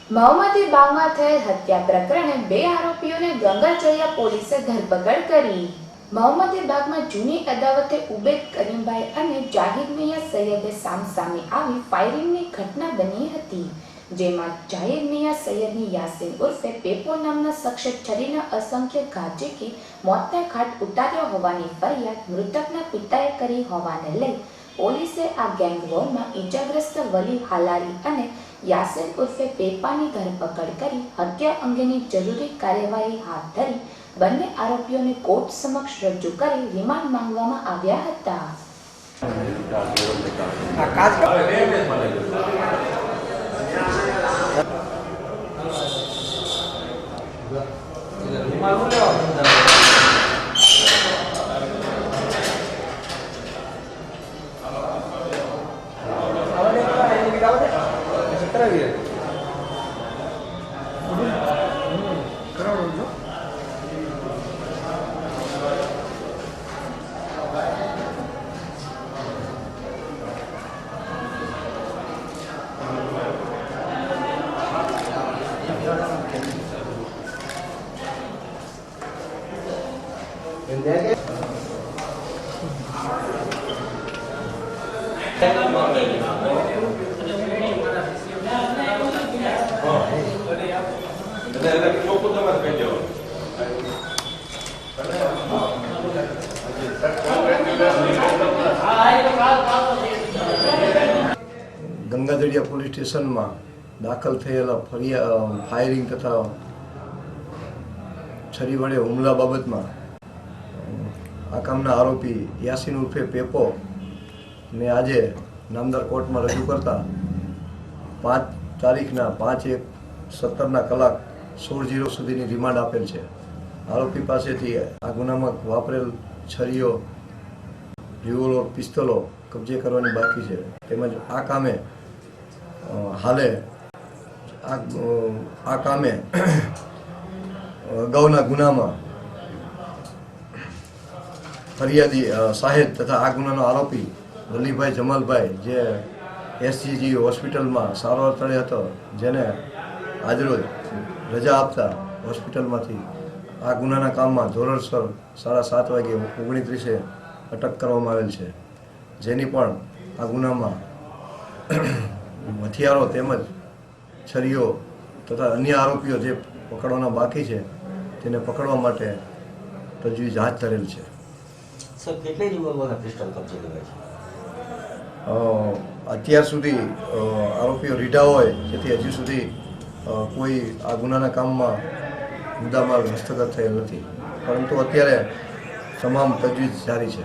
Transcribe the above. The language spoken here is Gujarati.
મહુમતી બાગમાં થયેલ હત્યા પ્રકરણે 2 આરોપીઓને ગંગાચળિયા પોલીસે ધરપકડ કરી। મહુમતી બાગમાં જૂની અદાવતે ઉબેદ કરીમભાઈ અને જાહિર મિયા સૈયદે સામસામે આવી ફાયરિંગની ઘટના બની હતી, જેમાં જાહિર મિયા સૈયદની યાસીન ઉર્ફે પેપો નામના શખ્સે છરીના અસંખ્ય ઘા ઝીકી મોતને ઘાટ ઉતાર્યો હોવાની ફરિયાદ મૃતકના પિતાએ કરી હોવાને લઈ પોલીસે આ ગેંગ વોરમાં ઈજાગ્રસ્ત વલી હાલારી અને યાસીન ઉર્ફે પેપાની ધરપકડ કરી હત્યા અંગેની જરૂરી કાર્યવાહી હાથ ધરી બંને આરોપીઓને કોર્ટ સમક્ષ રજૂ કરી રિમાન્ડ માંગવામાં આવ્યા હતા। ગંગાચળિયા પોલીસ સ્ટેશનમાં દાખલ થયેલા ફાયરિંગ તથા છરી વડે હુમલા બાબતમાં આ કામના આરોપી યાસીન ઉર્ફે પેપો ને આજે નામદાર કોર્ટમાં રજૂ કરતા 5 તારીખના 5/1/17 કલાક 16:00 સુધીની રિમાન્ડ આપેલ છે। આરોપી પાસેથી આ ગુનામાં વાપરેલ છરીઓ, રિવોલ્વર, પિસ્તોલો કબજે કરવાની બાકી છે, તેમજ આ કામે અગાઉના ગુનામાં ફરિયાદી સાહેબ તથા આ ગુનાનો આરોપી વલીભાઈ જમાલભાઈ જે SCG હોસ્પિટલમાં સારવાર તળે હતો, જેને આજરોજ રજા આપતા હોસ્પિટલમાંથી આ ગુનાના કામમાં ધોરણસર 7:30 વાગે 29 અટક કરવામાં આવેલ છે, જેની પણ આ ગુનામાં હથિયારો તેમજ છરીઓ તથા અન્ય આરોપીઓ જે પકડવાના બાકી છે તેને પકડવા માટે તજવીજ હાથ ધરેલ છે। સર, કેટલી રિવોલ્વર પિસ્તોલ કબજે લેવાય છે? અત્યાર સુધી આરોપીઓ રીઢા હોય જેથી હજી સુધી કોઈ આ ગુનાના કામમાં મુદ્દામાલ હસ્તગત થયેલ નથી, પરંતુ અત્યારે તમામ તજવીજ જારી છે।